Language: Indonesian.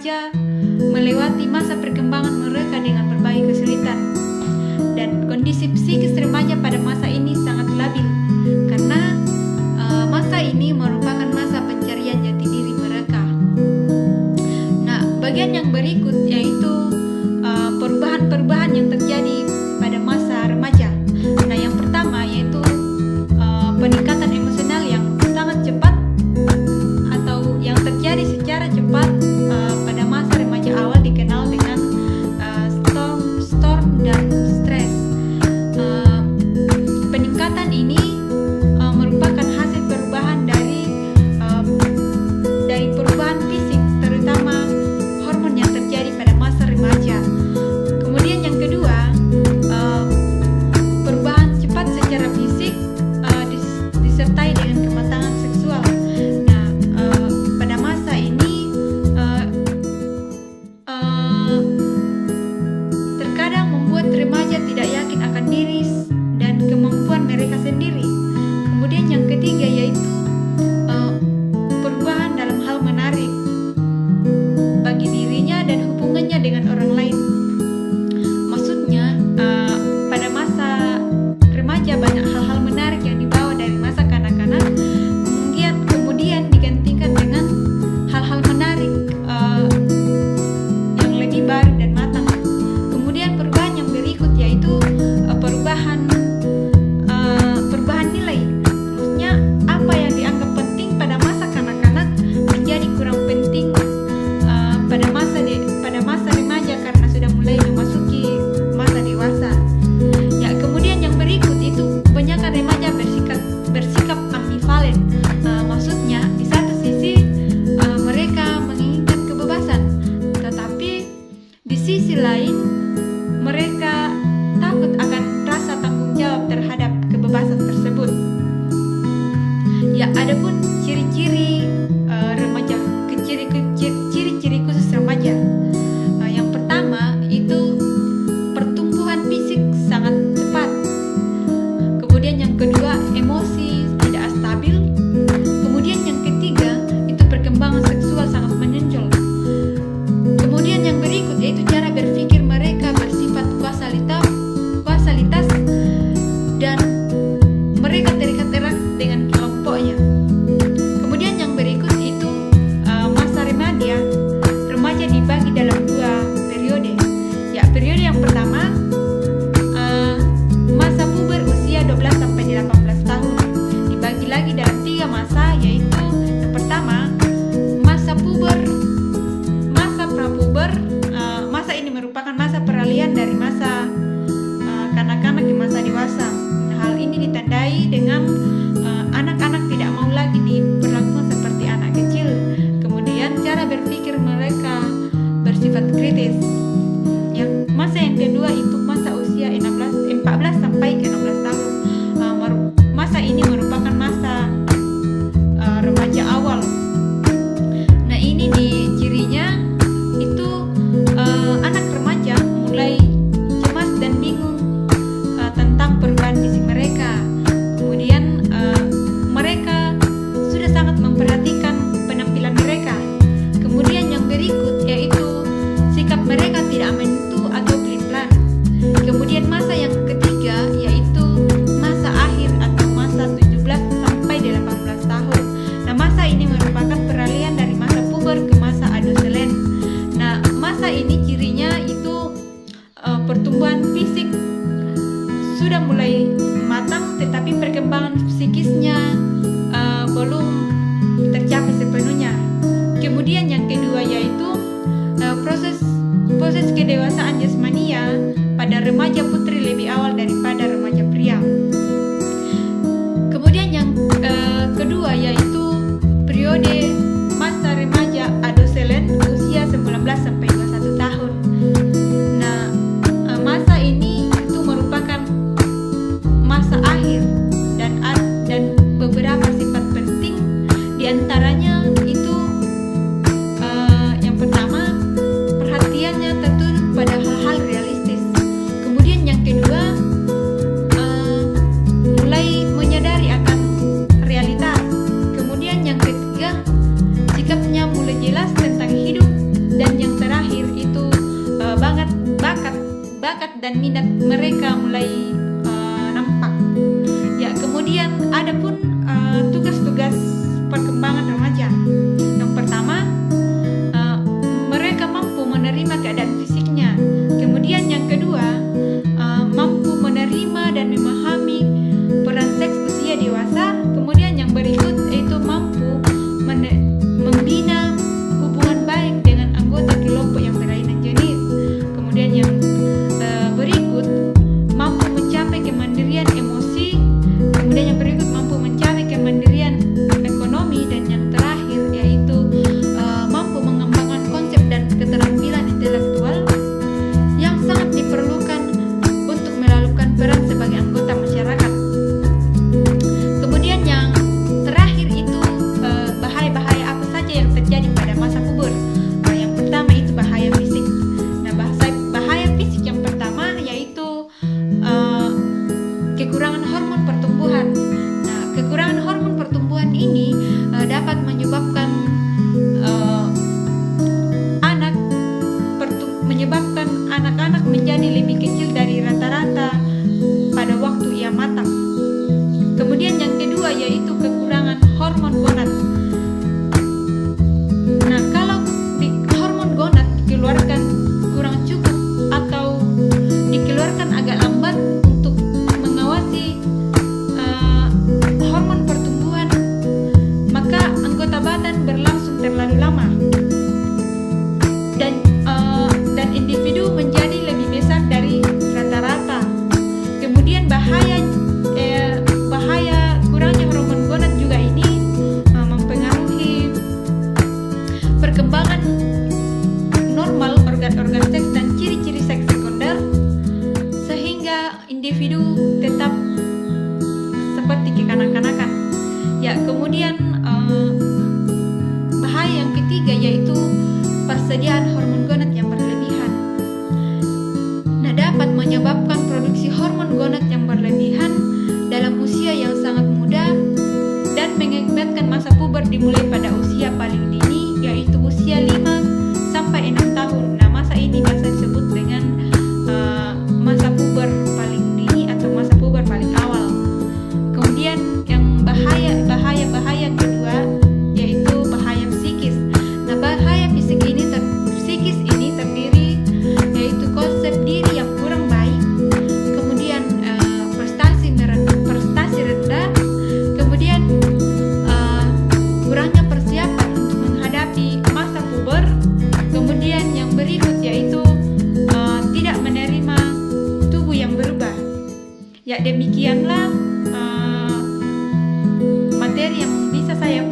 remaja melewati masa perkembangan mereka dengan berbagai kesulitan. Dan kondisi psikis remaja pada masa ini sangat labil karena masa ini merupakan masa pencarian jati diri mereka. Nah, bagian yang berikut yaitu perubahan-perubahan yang terjadi pada masa remaja. Nah, yang pertama yaitu peningkatan emosional yang sangat cepat atau yang terjadi secara cepat pada masa remaja awal dikenal dengan storm dan stres. Peningkatan ini merupakan hasil perubahan dari perubahan fisik, terutama hormon yang terjadi pada masa remaja. Kemudian yang kedua, perubahan cepat secara fisik disertai dengan kematangan seksual. Nah, pada masa ini terkadang membuat remaja tidak yakin akan diri dan kemampuan mereka sendiri. Kemudian yang ketiga yaitu perubahan dalam hal menarik bagi dirinya dan hubungannya dengan orang lain. Maksudnya pada masa remaja banyak hal-hal menarik yang dibawa dari masa kanak-kanak kemudian digantikan dengan hal-hal menarik yang lebih baru dan matang. Kemudian perubahan yang berikut yaitu perubahan nilai. Maksudnya apa yang dianggap penting pada masa kanak-kanak menjadi kurang penting pada masa remaja karena sudah mulai memasuki masa dewasa. Ya, kemudian yang berikut itu kebanyakan remaja bersikap ambivalen. Maksudnya di satu sisi mereka menginginkan kebebasan, tetapi di sisi lain mereka takut akan rasa tanggung jawab terhadap kebebasan tersebut. Ya, adapun ciri-ciri remaja, ciri-ciri khusus remaja. Yang pertama itu pertumbuhan fisik sangat cepat. Kemudian yang kedua, emosi tidak stabil. Kemudian yang ketiga itu perkembangan seksual sangat menonjol. Kemudian yang berikut yaitu cara berpikir mereka bersifat kuasalitas dan mereka terikat erat dengan kelompoknya. Kemudian yang berikut itu masa remaja dibagi dalam dua periode. Ya, periode yang pertama masa puber usia 12 sampai 18 tahun. Dibagi lagi dalam tiga masa, yaitu yang pertama masa puber, masa prapuber. Masa ini merupakan masa peralihan dari masa kanak-kanak ke masa dewasa. Hal ini ditandai dengan anak-anak tidak mau lagi diperlakukan seperti anak kecil. Kemudian cara berpikir mereka bersifat kritis. Masa yang kedua itu masa usia 14 sampai ke 16 tahun. Masa ini merupakan masa remaja awal. Nah, ini di cirinya itu anak remaja mulai cemas dan bingung tentang perubahan fisik mereka. Kemudian mereka sudah sangat memperhatikan penampilan mereka. Kemudian yang berikut yaitu sikap mereka tidak menentu atau pelin-pelan. Kemudian masa yang ketiga yaitu masa akhir atau masa 17 sampai 18 tahun. Nah, masa ini merupakan peralihan dari masa puber ke masa adolescent. Nah, masa ini cirinya itu pertumbuhan fisik sudah mulai matang, tetapi perkembangan psikisnya belum tercapai sepenuhnya. Kemudian yang kedua yaitu proses kedewasaan jasmania pada remaja putri lebih awal daripada remaja pria. Kemudian yang kedua yaitu periode masa remaja adolescent usia 19 sampai 21 tahun. Nah, masa ini itu merupakan masa akhir dan beberapa sifat penting diantaranya itu yang pertama perhatiannya tertuju pada hal-hal dan minat mereka mulai nampak. Ya, kemudian ada pun tugas-tugas perkembangan remaja. Yang pertama, mereka mampu menerima keadaan fisiknya. Kemudian yang kedua, mampu menerima dan memahami peran seks usia dewasa. Kemudian yang berikut yaitu mampu membina hubungan baik dengan anggota kelompok yang berlainan jenis. Kemudian yang berikut mampu mencapai kemandirian emosi. Kemudian yang berikut mampu mencapai kemandirian ekonomi. Dan yang terakhir yaitu mampu mengembangkan konsep dan keterampilan intelektual yang sangat diperlukan untuk melakukan peran sebagai anggota masyarakat. Kemudian yang terakhir itu bahaya-bahaya apa saja yang terjadi pada masa puber. Yang pertama itu bahaya fisik. Nah, bahaya fisik yang pertama yaitu kekurangan hormon pertumbuhan. Nah, kekurangan hormon pertumbuhan ini dapat menyebabkan anak-anak menjadi lebih kecil dari rata-rata pada waktu ia matang. Kemudian yang kedua yaitu kekurangan hormon gonad. Nah, kalau hormon gonad dikeluarkan kurang cukup atau dikeluarkan agak lambat untuk mengawasi hormon pertumbuhan, maka anggota badan berlangsung terlalu lama dan individu menjadi lebih besar dari rata-rata. Kemudian bahaya kurangnya hormon gonad juga ini mempengaruhi perkembangan normal organ-organ seks dan ciri-ciri seks sekunder, sehingga individu tetap seperti kekanak-kanakan. Ya, kemudian bahaya yang ketiga yaitu persediaan hormon gonad yang berlebihan. Nah, dapat menyebabkan produksi hormon gonad yang berlebihan dalam usia yang sangat muda dan mengakibatkan masa puber dimulai pada usia paling dini yaitu usia 5 sampai 6 tahun. Nah, masa ini biasa disebut dengan masa puber paling dini atau masa puber paling awal. Kemudian yang bahaya kedua yaitu bahaya psikis. Nah, bahaya psikis ini terdiri yaitu konsep diri yang kurang baik, kemudian prestasi rendah, kemudian kurangnya persiapan untuk menghadapi masa puber. Kemudian yang berikut yaitu tidak menerima tubuh yang berubah. Ya, demikianlah materi yang bisa saya